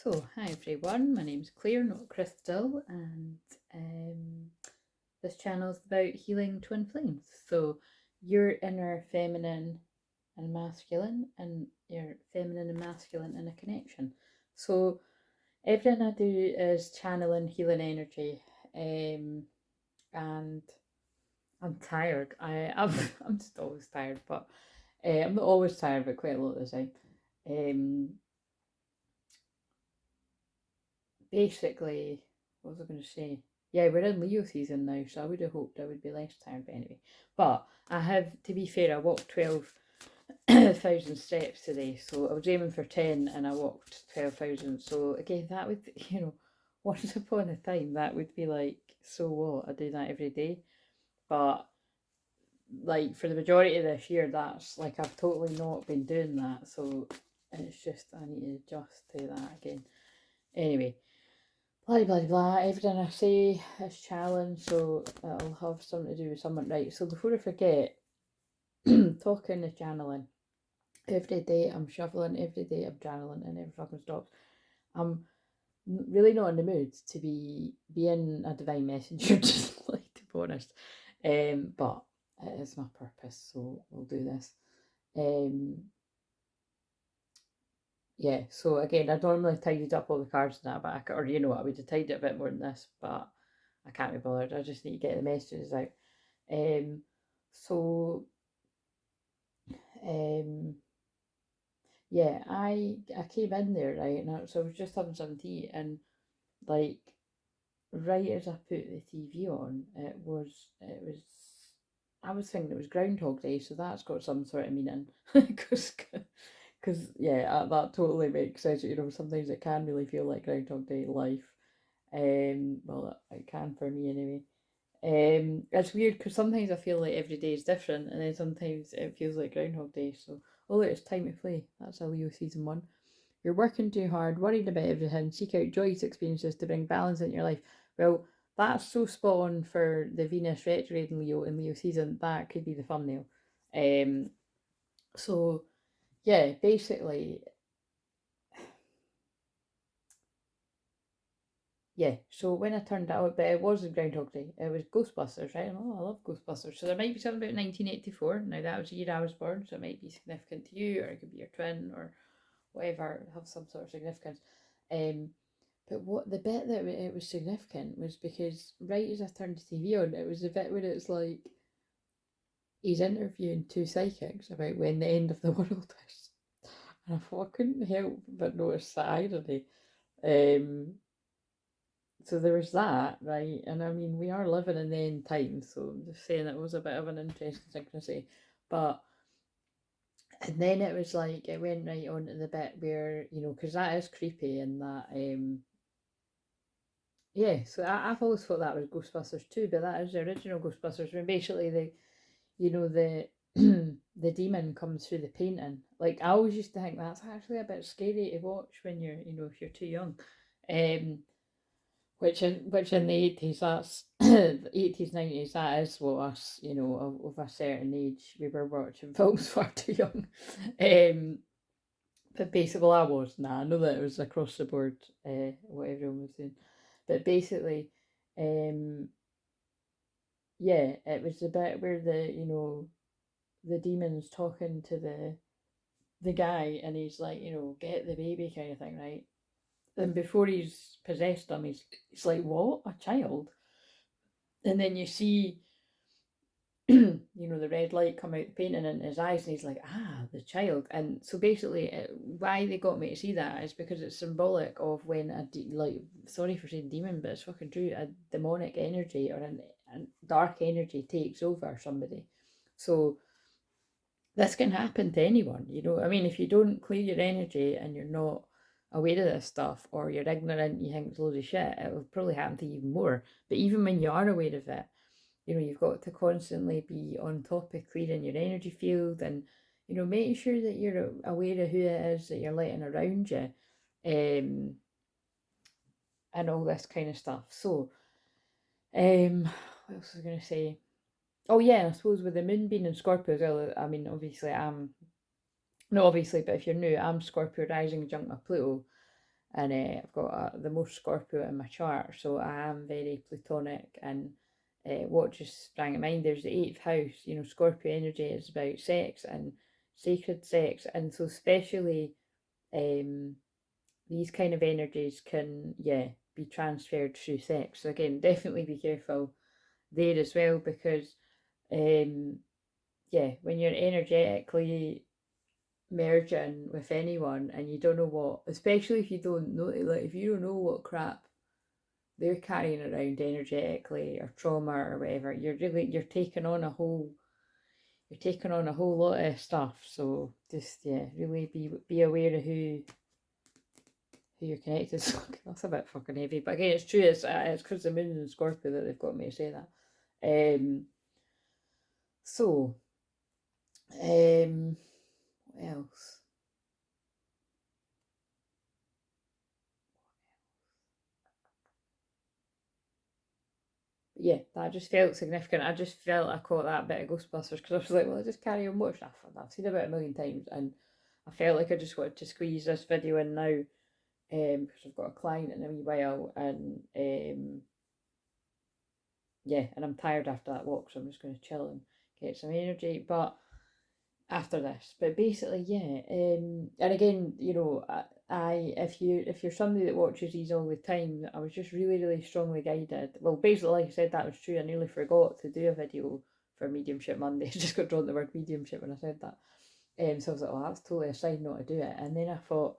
So, hi everyone, my name's Claire, not Crystal, and this channel is about healing twin flames. So, your inner feminine and masculine, and your feminine and masculine in a connection. So, everything I do is channeling healing energy, and I'm tired. I'm just always tired, but I'm not always tired, but quite a lot of the time. Basically, what was I going to say? Yeah, we're in Leo season now, so I would have hoped I would be less tired, but anyway. But I have, to be fair, I walked 12,000 steps today, so I was aiming for 10 and I walked 12,000. So again, that would, once upon a time, that would be like, so what? I do that every day. But like for the majority of this year, that's like I've totally not been doing that, so it's just I need to adjust to that again. Anyway, blah blah blah. Everything I say is challenge, so it'll have something to do with something, right? So before I forget, talking is channeling. Every day I'm shuffling, every day I'm channeling, and never fucking stops. I'm really not in the mood to be being a divine messenger, just like to be honest. But it is my purpose, so we'll do this. Yeah, so again, I normally tidied up all the cards and that, but I would have tidied it a bit more than this, but I can't be bothered. I just need to get the messages out. So, yeah, I came in there, right, and so I was just having some tea, and like right as I put the TV on, I was thinking it was Groundhog Day, so that's got some sort of meaning, because yeah, that totally makes sense. Sometimes it can really feel like Groundhog Day life. Well, it can for me anyway. It's weird because sometimes I feel like every day is different, and then sometimes it feels like Groundhog Day. So, look, it's time to play. That's a Leo season 1. You're working too hard, worried about everything. Seek out joyous experiences to bring balance into your life. Well, that's so spot on for the Venus retrograde in Leo season. That could be the thumbnail. So yeah, basically, yeah. So when I turned out, but it wasn't Groundhog Day. It was Ghostbusters, right? Oh, I love Ghostbusters. So there might be something about 1984. Now that was the year I was born, so it might be significant to you, or it could be your twin, or whatever, have some sort of significance. But what the bit that it was significant was because right as I turned the TV on, it was the bit where it's like he's interviewing two psychics about when the end of the world is, and I thought I couldn't help but notice the irony. So there was that, right? And I mean, we are living in the end times, so I'm just saying it was a bit of an interesting synchronicity. But, and then it was like, it went right on to the bit where, because that is creepy and that, yeah, so I've always thought that was Ghostbusters too, but that is the original Ghostbusters, when basically the the demon comes through the painting. Like, I always used to think that's actually a bit scary to watch when you're, if you're too young. Which in the 80s, that's 80s, 90s, that is what us, of a certain age, we were watching films far too young. But basically, well, I was, I know that it was across the board, what everyone was doing. But basically, yeah, it was the bit where the demon's talking to the guy, and he's like, get the baby kind of thing, right? And before he's possessed him, he's like, what? A child? And then you see, the red light come out the painting in his eyes, and he's like, the child. And so basically, why they got me to see that is because it's symbolic of when sorry for saying demon, but it's fucking true, a demonic energy or a dark energy takes over somebody. So this can happen to anyone, I mean, if you don't clear your energy and you're not aware of this stuff, or you're ignorant, you think it's loads of shit, it will probably happen to you even more. But even when you are aware of it, you've got to constantly be on top of clearing your energy field, and making sure that you're aware of who it is that you're letting around you, and all this kind of stuff. So what else was I going to say? Oh yeah, I suppose with the moon being in Scorpio as well, I mean, obviously, but if you're new, I'm Scorpio rising conjunct with Pluto, and I've got the most Scorpio in my chart, so I am very Plutonic. And what just sprang to mind, there's the 8th house, you know, Scorpio energy is about sex and sacred sex, and so especially these kind of energies can, be transferred through sex. So again, definitely be careful there as well, because when you're energetically merging with anyone and you don't know what, especially if you don't know, like if you don't know what crap they're carrying around energetically or trauma or whatever, you're taking on a whole lot of stuff. So just really be aware of who you're connected to. That's a bit fucking heavy, but again, it's true. It's because the moon's in Scorpio that they've got me to say that. So what else? Yeah, that just felt significant. I just felt I caught that bit of Ghostbusters, because I was like, well, I just carry on watching stuff. I've seen it about a million times, and I felt like I just wanted to squeeze this video in now, because I've got a client in a wee while, and and I'm tired after that walk, so I'm just going to chill and get some energy. But after this, but basically, and again, you know, if you're somebody that watches these all the time, I was just really, really strongly guided. Well, basically, like I said, that was true. I nearly forgot to do a video for Mediumship Monday. I just got drawn to the word mediumship when I said that. So I was like, oh, that's totally a sign not to do it. And then I thought,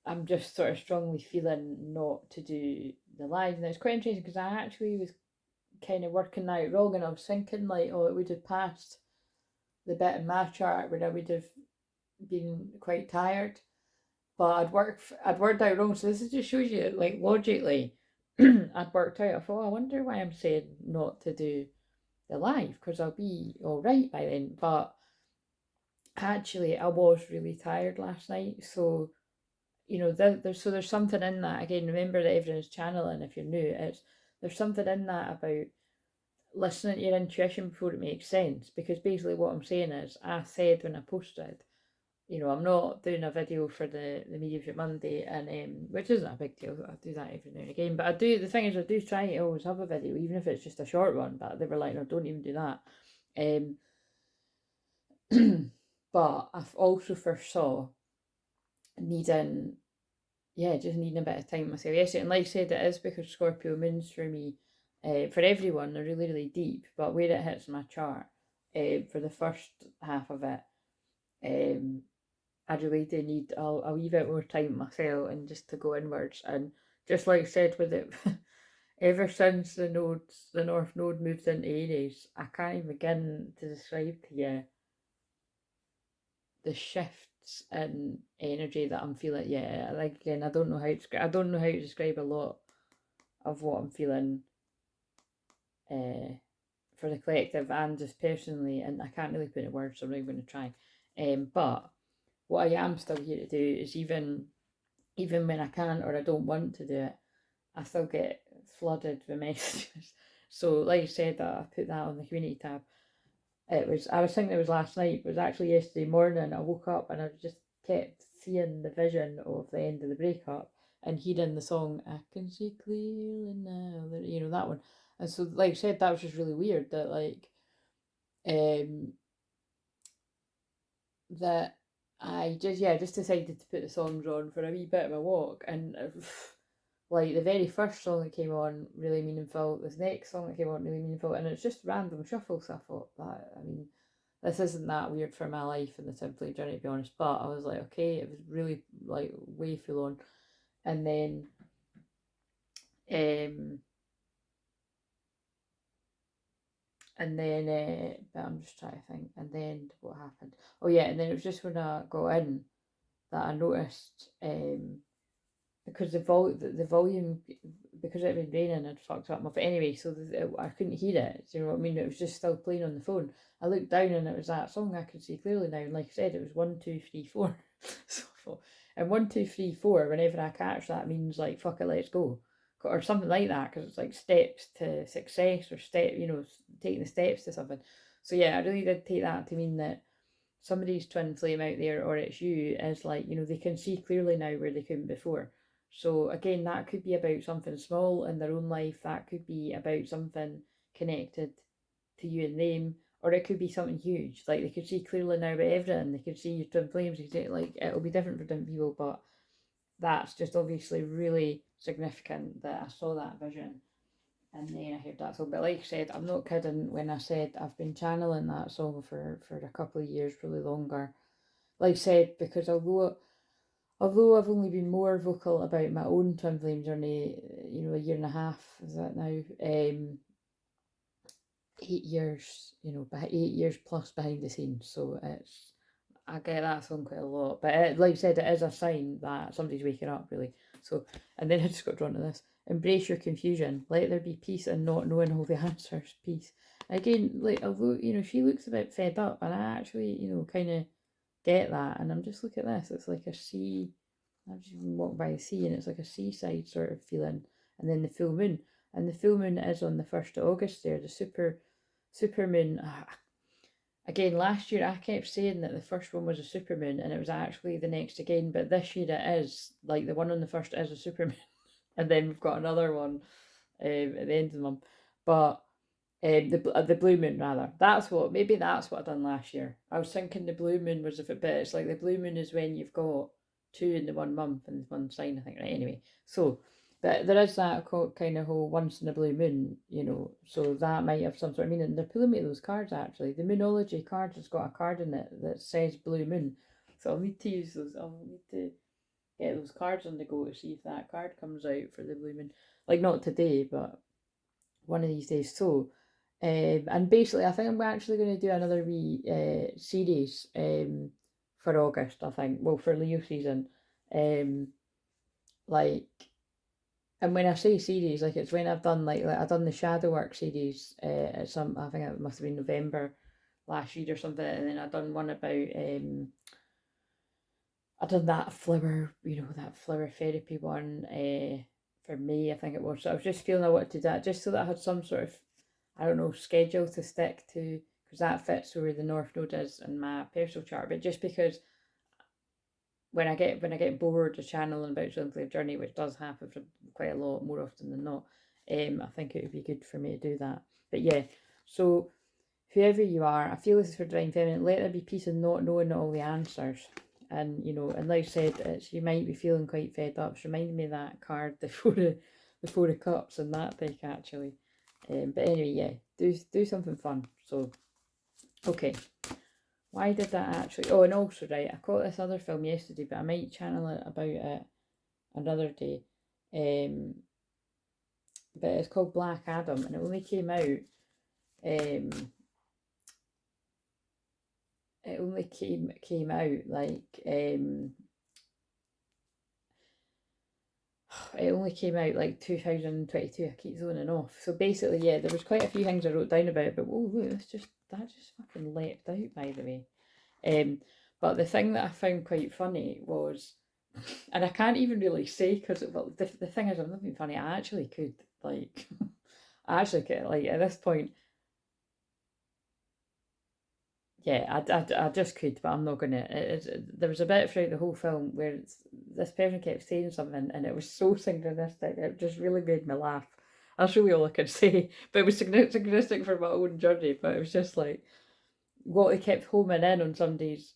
I'm just sort of strongly feeling not to do the live. And it's quite interesting, because I actually was kind of working that wrong, and I was thinking like, oh, it would have passed the bit in my chart where I would have been quite tired, but I'd worked out wrong. So this just shows you, like, logically, I'd worked out. I thought, I wonder why I'm saying not to do the live, because I'll be all right by then. But actually, I was really tired last night, so you know, there's something in that. Again, remember that everyone's channeling. If you're new, there's something in that about listening to your intuition before it makes sense, because basically what I'm saying is, I said when I posted, you know, I'm not doing a video for the Mediumship Monday, and which isn't a big deal. I do that every now and again, but the thing is, I do try to always have a video, even if it's just a short one. But they were like, no, don't even do that. But I've also foresaw needing a bit of time myself. Yes, and like I said, it is because Scorpio moons for me, for everyone, they're really, really deep. But where it hits my chart, for the first half of it, I really do need a wee bit more time myself, and just to go inwards. And just like I said with it, ever since the North Node moved into Aries, I can't even begin to describe to you the shifts in energy that I'm feeling. Yeah, like, again, I don't know how to describe a lot of what I'm feeling for the collective and just personally, and I can't really put it in words, so I'm not even going to try. But what I am still here to do is, even when I can't or I don't want to do it, I still get flooded with messages. So like I said, that I put that on the community tab. I was thinking it was last night, but it was actually yesterday morning. I woke up and I just kept seeing the vision of the end of the breakup and hearing the song "I Can See Clearly Now," you know, that one. And so, like I said, that was just really weird that, like, that I just decided to put the songs on for a wee bit of a walk, and like, the very first song that came on, really meaningful. This next song that came on, really meaningful, and it's just random shuffle. So I thought, that, I mean, this isn't that weird for my life in the Simply journey, to be honest. But I was like, okay, it was really, like, way full on. And then but I'm just trying to think. And then what happened? Oh yeah, and then it was just when I got in that I noticed, because the volume, because it had been raining, had fucked up my phone. Anyway, so I couldn't hear it. Do you know what I mean? It was just still playing on the phone. I looked down and it was that song, "I Can See Clearly Now." And like I said, it was 1, 2, 3, 4. So, and 1, 2, 3, 4. Whenever I catch that, means like, fuck it, let's go, or something like that, because it's like steps to success, or taking the steps to something. So yeah, I really did take that to mean that somebody's twin flame out there, or it's you, is like, you know, they can see clearly now where they couldn't before. So again, that could be about something small in their own life, that could be about something connected to you and them, or it could be something huge. Like they could see clearly now about everything. They could see your twin flames. Like it'll be different for different people, but that's just obviously really significant that I saw that vision. And then I heard that song. But like I said, I'm not kidding when I said I've been channeling that song for a couple of years, probably longer. Like I said, because although I've only been more vocal about my own twin flame journey, you know, a year and a half, is that now? 8 years, you know, 8 years plus behind the scenes. So I get that song quite a lot. But like I said, it is a sign that somebody's waking up, really. So, and then I just got drawn to this. Embrace your confusion. Let there be peace and not knowing all the answers. Peace. Again, like, although, you know, she looks a bit fed up, and I actually, you know, kind of get that. And I'm just, look at this. It's like a sea. I've just been walking by the sea, and it's like a seaside sort of feeling. And then the full moon. And the full moon is on the 1st of August there. The supermoon. Again, last year I kept saying that the first one was a supermoon, and it was actually the next again. But this year it is, like, the one on the 1st is a supermoon. And then we've got another one at the end of the month. But the blue moon, rather. Maybe that's what I done last year. I was thinking the blue moon was but it's like the blue moon is when you've got 2 in the 1 month and 1 sign, I think, right? Anyway, so, but there is that kind of whole once in a blue moon, you know, so that might have some sort of meaning. They're pulling me those cards, actually. The Moonology card has got a card in it that says blue moon. So I'll need to use those. I'll need to get those cards on the go to see if that card comes out for the blue moon. Like, not today, but one of these days. So, and basically, I think I'm actually going to do another wee series for August, I think. Well, for Leo season. Like, and when I say series, like, it's when I've done, like I've done the shadow work series at some, I think it must have been November last year or something, and then I've done one about I done that flower, you know, that flower therapy one for May, I think it was. So I was just feeling I wanted to do that just so that I had some sort of, I don't know, schedule to stick to, because that fits where the North Node is in my personal chart. But just because when I get bored of channeling about Twin Flame Journey, which does happen for quite a lot more often than not, I think it would be good for me to do that. But yeah, so whoever you are, I feel this is for Divine Feminine. Let there be peace and not knowing all the answers. And, you know, and like I said, you might be feeling quite fed up. It's reminding me of that card, the Four of Cups, and that deck, actually. But anyway, yeah, do something fun. So, okay. Why did that actually? Oh, and also, right, I caught this other film yesterday, but I might channel it about it another day. But it's called Black Adam, and it only came out. It only came out like it only came out like 2022. I keep zoning off. So basically, yeah, there was quite a few things I wrote down about it, but oh look, that just fucking leapt out, by the way. But the thing that I found quite funny was, and I can't even really say because the thing is, I'm not being funny. I actually could, like, I actually could, like, at this point. Yeah, I just could, but I'm not gonna. There was a bit throughout the whole film where this person kept saying something, and it was so synchronistic. It just really made me laugh. That's really all I could say. But it was synchronistic for my own journey. But it was just like what they kept homing in on somebody's.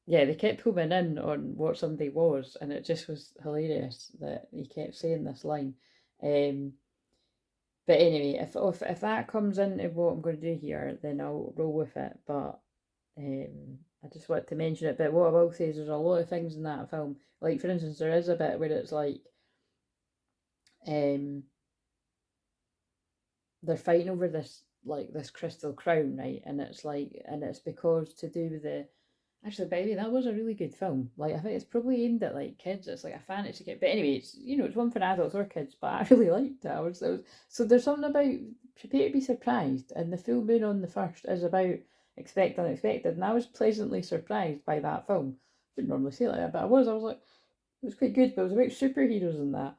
Yeah, they kept homing in on what somebody was, and it just was hilarious that he kept saying this line. But anyway, if that comes into what I'm going to do here, then I'll roll with it. But I just want to mention it. But what I will say is there's a lot of things in that film. Like, for instance, there is a bit where it's like they're fighting over this crystal crown, right? And it's because to do with the. Actually, by the way, that was a really good film. Like, I think it's probably aimed at, like, kids. It's like a fantasy kid. But anyway, it's one for adults or kids. But I really liked it. So there's something about prepare to be surprised. And the full moon on the 1st is about expect unexpected. And I was pleasantly surprised by that film. I wouldn't normally say it like that, but I was like, it was quite good. But it was about superheroes and that.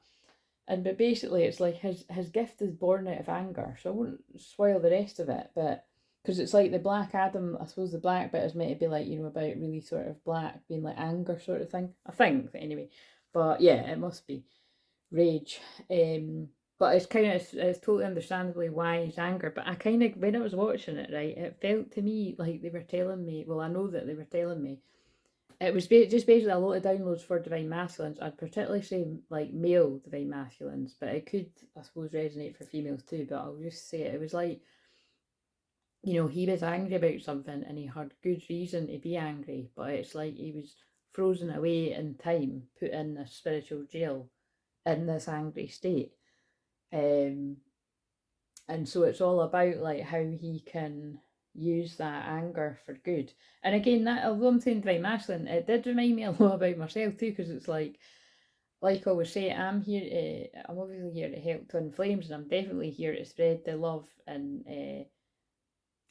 But basically, it's like his gift is born out of anger. So I won't spoil the rest of it. But because it's like the black Adam, I suppose the black bit is meant to be like, you know, about really sort of black being like anger sort of thing. I think, anyway. But yeah, it must be rage. But it's kind of, it's totally understandably why he's anger. But I kind of, when I was watching it, right, it felt to me like they were telling me, well, I know that they were telling me, it was just basically a lot of downloads for divine masculines. I'd particularly say like male divine masculines, but it could, I suppose, resonate for females too. But I'll just say it was like, you know, he was angry about something and he had good reason to be angry, but it's like he was frozen away in time, put in a spiritual jail in this angry state. And so it's all about like how he can use that anger for good. And again, that, although I'm saying divine masculine, it did remind me a lot about myself too, because it's like I always say, I'm obviously here to help twin flames, and I'm definitely here to spread the love and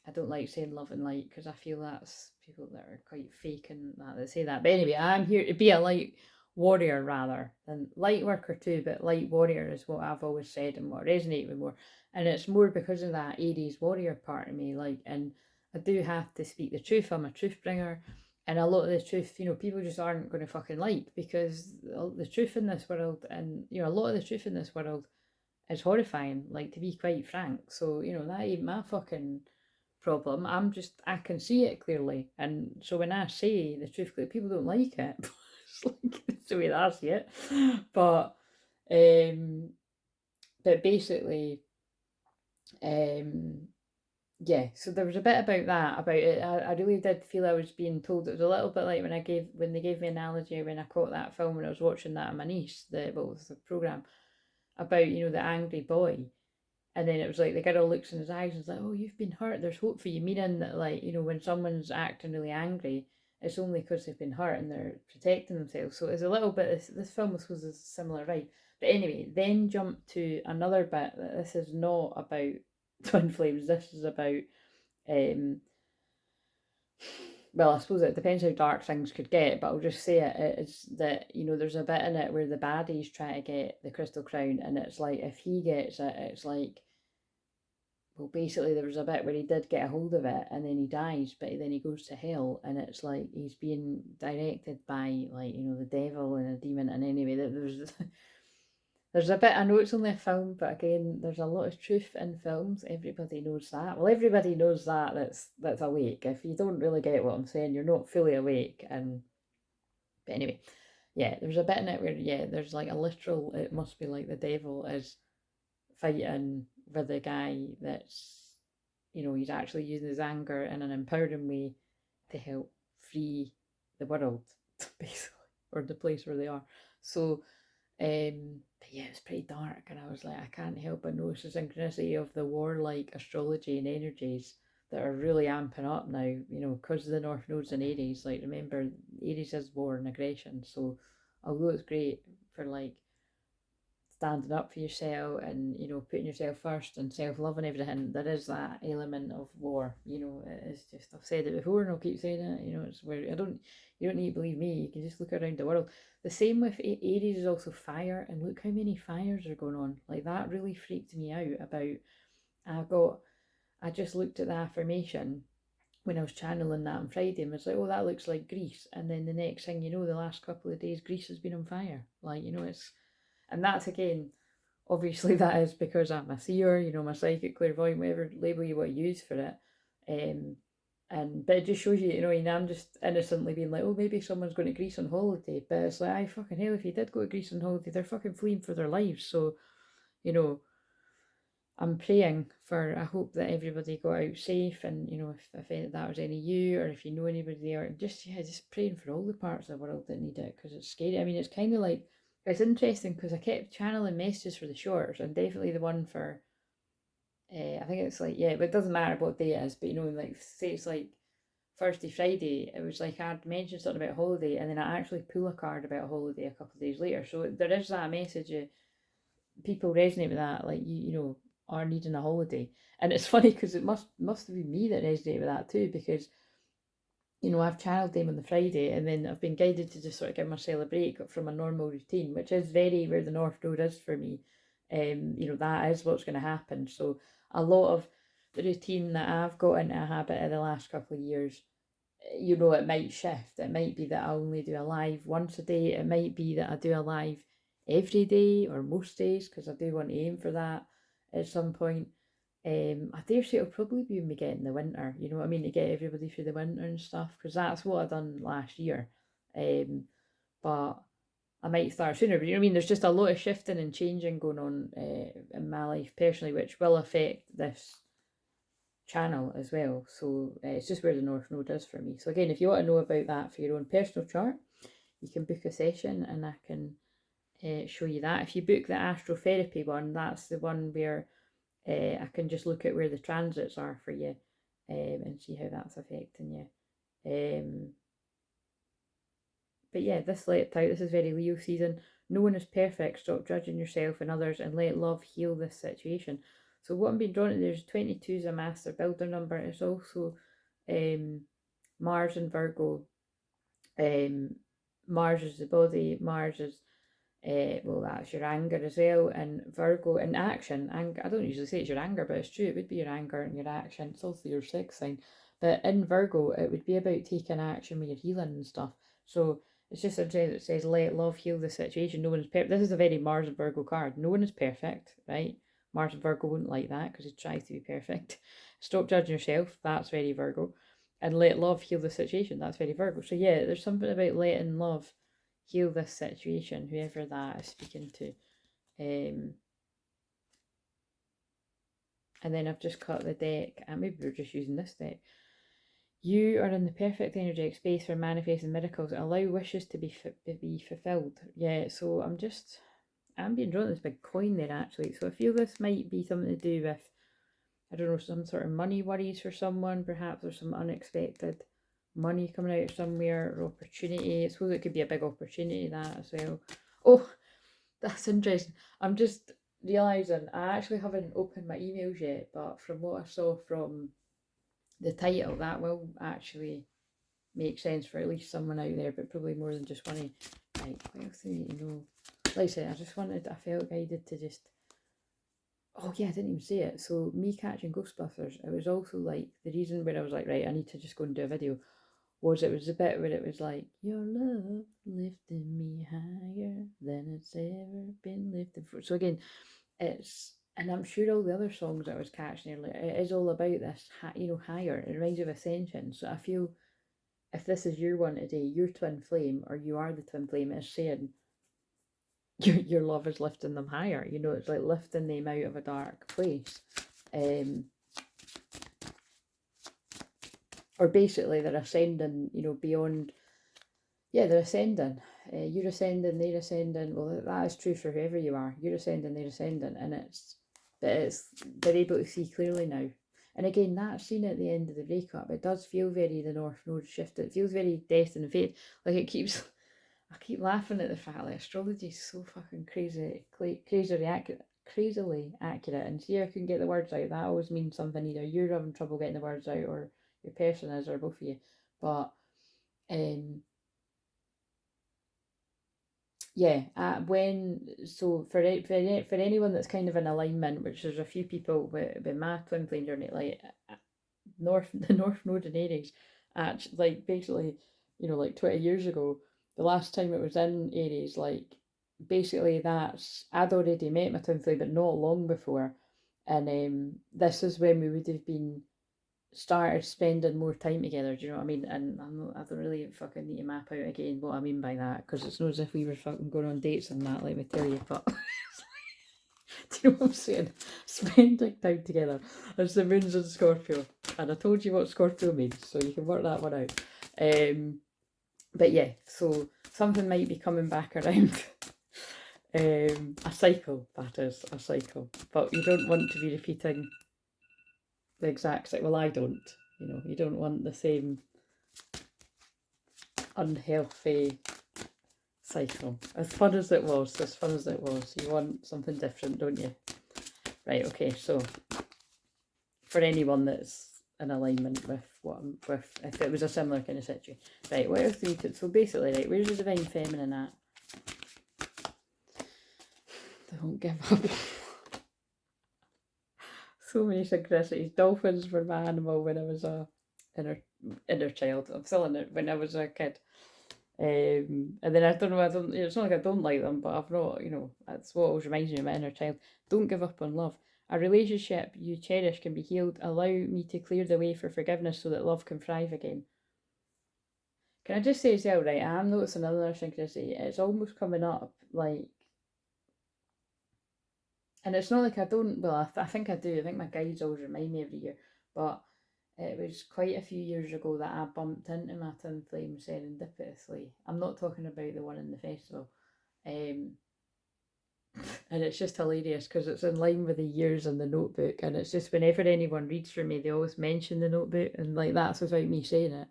I don't like saying love and light because I feel that's people that are quite fake and that say that. But anyway, I'm here to be a light warrior rather than light worker too, but light warrior is what I've always said and what resonates with more. And it's more because of that Aries warrior part of me, like, and I do have to speak the truth. I'm a truth bringer. And a lot of the truth, you know, people just aren't going to fucking like, because the truth in this world, and, you know, a lot of the truth in this world is horrifying, like, to be quite frank. So, you know, that ain't my fucking problem. I can see it clearly. And so when I say the truth, people don't like it. It's like, it's the way that I see it. But, basically, yeah, so there was a bit about that, about it. I really did feel I was being told. It was a little bit like when they gave me an analogy when I caught that film when I was watching that with my niece, the program about, you know, the angry boy. And then it was like the girl looks in his eyes and is like, oh, you've been hurt, there's hope for you. Meaning that, like, you know, when someone's acting really angry, it's only because they've been hurt and they're protecting themselves. So it's a little bit, this film was a similar vibe. But anyway, then jump to another bit that this is not about twin flames. This is about, well, I suppose it depends how dark things could get, but I'll just say it's that, you know, there's a bit in it where the baddies try to get the crystal crown, and it's like, if he gets it, it's like, well, basically there was a bit where he did get a hold of it and then he dies, but then he goes to hell, and it's like he's being directed by, like, you know, the devil and a demon. And anyway, there's a bit, I know it's only a film, but again, there's a lot of truth in films. Everybody knows that. Well, everybody knows that that's awake. If you don't really get what I'm saying, you're not fully awake. And but anyway, yeah, there's a bit in it where, yeah, there's like a literal, it must be like the devil is fighting with a guy that's, you know, he's actually using his anger in an empowering way to help free the world, basically, or the place where they are. So, but yeah, it's pretty dark, and I was like, I can't help but notice the synchronicity of the warlike astrology and energies that are really amping up now, you know, because of the North Node's in Aries. Like, remember, Aries is war and aggression. So, although it's great for like standing up for yourself and, you know, putting yourself first and self-love and everything, there is that element of war. You know, it is just, I've said it before and I'll keep saying it, you know, it's where you don't need to believe me, you can just look around the world. The same with Aries is also fire, and look how many fires are going on. Like, that really freaked me out about, I just looked at the affirmation when I was channeling that on Friday and was like, oh, that looks like Greece. And then the next thing you know, the last couple of days, Greece has been on fire. Like, you know, it's, and that's, again, obviously that is because I'm a seer, you know, my psychic, clairvoyant, whatever label you want to use for it. But it just shows you, you know, and I'm just innocently being like, oh, maybe someone's going to Greece on holiday. But it's like, I fucking hell, if you did go to Greece on holiday, they're fucking fleeing for their lives. So, you know, I'm praying for, I hope that everybody got out safe, and, you know, if that was any you, or if you know anybody there, just praying for all the parts of the world that need it, because it's scary. I mean, it's kind of like, it's interesting because I kept channeling messages for the shorts, and definitely the one for, I think it's like, yeah, but it doesn't matter what day it is, but, you know, like, say it's like Thursday, Friday, it was like I'd mentioned something about holiday, and then I actually pull a card about a holiday a couple of days later. So there is that message of people resonate with that, like, you know, are needing a holiday. And it's funny because it must have been me that resonated with that too, because, you know, I've channeled them on the Friday, and then I've been guided to just sort of give myself a break from a normal routine, which is very where the North Node is for me. You know, that is what's going to happen. So a lot of routine that I've got into a habit of the last couple of years, you know, it might shift. It might be that I only do a live once a day. It might be that I do a live every day or most days, because I do want to aim for that at some point. I dare say it'll probably be when we get in the winter, you know what I mean, to get everybody through the winter and stuff, because that's what I done last year. But I might start sooner, but you know what I mean, there's just a lot of shifting and changing going on in my life personally, which will affect this channel as well. So it's just where the North Node is for me. So again, if you want to know about that for your own personal chart, you can book a session and I can show you that. If you book the Astrotherapy one, that's the one where I can just look at where the transits are for you and see how that's affecting you. But yeah, this let out, this is very Leo season. No one is perfect. Stop judging yourself and others and let love heal this situation. So what I'm being drawn to, there's 22 is a master builder number. It's also Mars and Virgo. Mars is the body, Mars is well, that's your anger as well, and Virgo in action. Anger, I don't usually say it's your anger, but it's true, it would be your anger and your action. It's also your sex sign, but in Virgo it would be about taking action with your healing and stuff. So it's just a trend that says let love heal the situation. No one is perfect. This is a very Mars and Virgo card. No one is perfect, right? Mars and Virgo wouldn't like that because he tries to be perfect. Stop judging yourself, that's very Virgo. And let love heal the situation, that's very Virgo. So yeah, there's something about letting love heal this situation, whoever that is speaking to. And then I've just cut the deck, and maybe we're just using this deck. You are in the perfect energetic space for manifesting miracles. Allow wishes to be fulfilled. Yeah, so I'm being drawn to this big coin there actually. So I feel this might be something to do with, I don't know, some sort of money worries for someone. Perhaps there's some unexpected money coming out of somewhere, or opportunity. I suppose it could be a big opportunity, that as well. Oh, that's interesting. I'm just realising I actually haven't opened my emails yet, but from what I saw from the title, that will actually make sense for at least someone out there, but probably more than just money. Right, what else do you need to know? Like I said, I felt guided to just, oh yeah, I didn't even say it. So me catching Ghostbusters, it was also like the reason where I was like, right, I need to just go and do a video, was it was a bit where it was like, your love lifted me higher than it's ever been lifted before. So again, it's, and I'm sure all the other songs that I was catching earlier, it is all about this, you know, higher. It reminds you of ascension. So I feel if this is your one today, your twin flame, or you are the twin flame, is saying your love is lifting them higher. You know, it's like lifting them out of a dark place. Or basically they're ascending, you know, beyond, yeah, they're ascending. You're ascending, they're ascending. Well, that is true for whoever you are. You're ascending, they're ascending, and they're able to see clearly now. And again, that's seen at the end of the breakup. It does feel very the North Node shift. It feels very death and fate. Like it keeps, I keep laughing at the fact that astrology is so fucking crazily accurate. And see, I couldn't get the words out. That always means something. Either you're having trouble getting the words out, or your person is, or both of you. But yeah, for anyone that's kind of in alignment, which there's a few people with my twin flame journey, like the North Node in Aries, actually, like basically, you know, like 20 years ago, the last time it was in Aries, like basically I'd already met my twin flame, but not long before, and this is when we would have been started spending more time together, do you know what I mean? And I don't really fucking need to map out again what I mean by that, because it's not as if we were fucking going on dates and that, let me tell you, but do you know what I'm saying? Spending time together. It's the moon's in Scorpio, and I told you what Scorpio means, so you can work that one out. But yeah, so something might be coming back around. A cycle, that is, a cycle. But you don't want to be repeating the exact same. Well, I don't. You know, you don't want the same unhealthy cycle. As fun as it was, you want something different, don't you? Right, okay, so for anyone that's in alignment with what I'm with, if it was a similar kind of situation. Right, what else do you need to, so basically, right, where's the Divine Feminine at? Don't give up. So many synchronicities. Dolphins were my animal when I was a inner child. I'm still in it when I was a kid. And then I don't know, it's not like I don't like them, but I've not, that's what always reminds me of my inner child. Don't give up on love. A relationship you cherish can be healed. Allow me to clear the way for forgiveness so that love can thrive again. Can I just say as well, right, I am noticing another synchronicity. It's almost coming up, like, and it's not like I don't, well, I think I do. I think my guides always remind me every year, but it was quite a few years ago that I bumped into my twin flame serendipitously. I'm not talking about the one in the festival. And it's just hilarious because it's in line with the years in the notebook, and it's just whenever anyone reads from me, they always mention the notebook, and like that's without me saying it.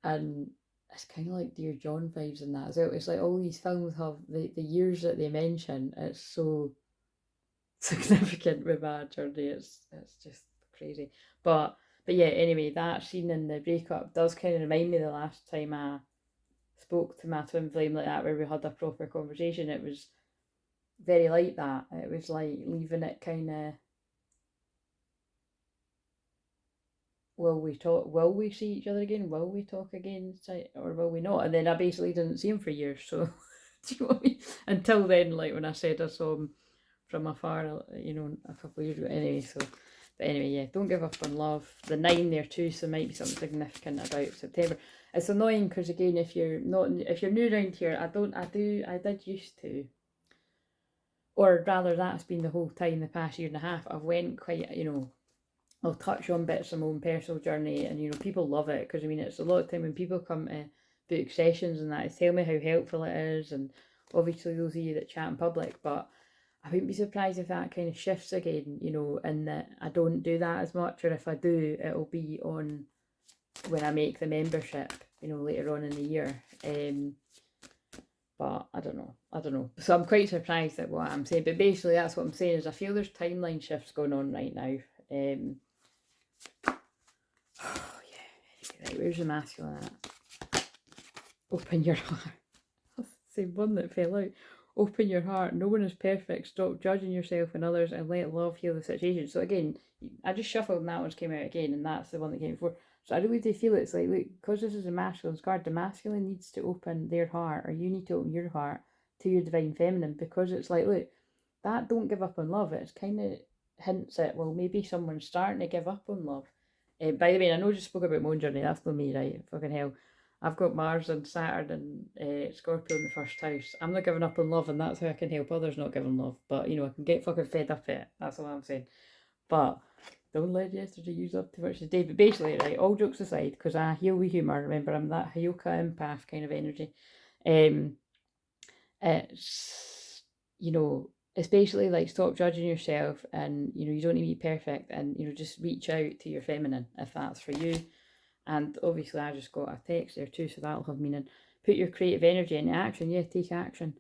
And it's kind of like Dear John vibes in that as well. It's like all these films have the years that they mention. It's so significant with my journey. It's just crazy. But yeah, anyway, that scene in the breakup does kind of remind me the last time I spoke to my twin flame like that, where we had a proper conversation. It was very like that. It was like leaving it kind of, will we see each other again? Will we talk again? Or will we not? And then I basically didn't see him for years. So, do you know what I mean? Until then, like when I said I saw him from afar, a couple of years ago. Anyway, but anyway, yeah, don't give up on love. The 9 there too, so there might be something significant about September. It's annoying because again, if you're new around here, I did used to, or rather, that's been the whole time the past year and a half. I've went quite, I'll touch on bits of my own personal journey, and people love it because it's a lot of time when people come to book sessions and that, tell me how helpful it is, and obviously those of you that chat in public, but I wouldn't be surprised if that kind of shifts again, and that I don't do that as much, or if I do, it'll be on when I make the membership, later on in the year. But I don't know. So I'm quite surprised at what I'm saying, but basically that's what I'm saying is I feel there's timeline shifts going on right now. Oh yeah, right, where's the masculine at? Open your heart. That's the same one that fell out. Open your heart. No one is perfect. Stop judging yourself and others and let love heal the situation. So again, I just shuffled and that one's came out again, and that's the one that came before. So I really do feel it's like, look, because this is a masculine's card, the masculine needs to open their heart, or you need to open your heart to your divine feminine, because it's like, look, that don't give up on love. It's kind of hints at, well, maybe someone's starting to give up on love. By the way, I know I just spoke about my own journey. That's not me, right? Fucking hell. I've got Mars and Saturn and Scorpio in the first house. I'm not giving up on love, and that's how I can help others not giving love. But, I can get fucking fed up at it. That's all I'm saying. But don't let yesterday use up too much today. But basically, right, all jokes aside, because I heal with humour. Remember, I'm that Hayoka empath kind of energy. It's, it's basically like stop judging yourself, and, you don't need to be perfect, and, just reach out to your feminine if that's for you. And obviously I just got a text there too, so that'll have meaning. Put your creative energy into action. Yeah, take action.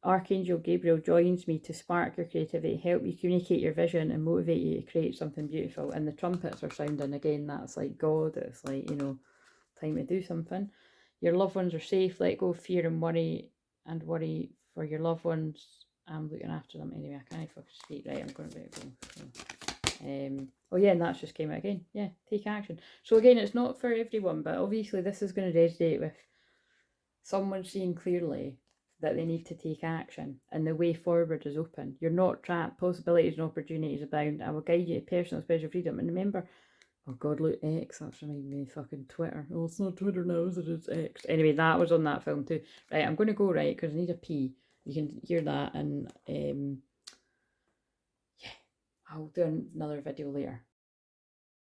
Archangel Gabriel joins me to spark your creativity, help you communicate your vision, and motivate you to create something beautiful. And the trumpets are sounding again. That's like God. It's like, time to do something. Your loved ones are safe. Let go of fear and worry for your loved ones. I'm looking after them anyway. I can't fucking speak. Right, I'm going to go. So. Oh yeah, and that's just came out again. Yeah, take action. So again, it's not for everyone, but obviously this is going to resonate with someone seeing clearly that they need to take action, and the way forward is open. You're not trapped. Possibilities and opportunities abound. I will guide you to personal special freedom. And remember, oh god, look, X, that's reminding me of fucking Twitter. Oh, it's not Twitter now, is it? It's X. Anyway, that was on that film too. Right, I'm going to go, right, because I need a pee. You can hear that, and I'll do another video later.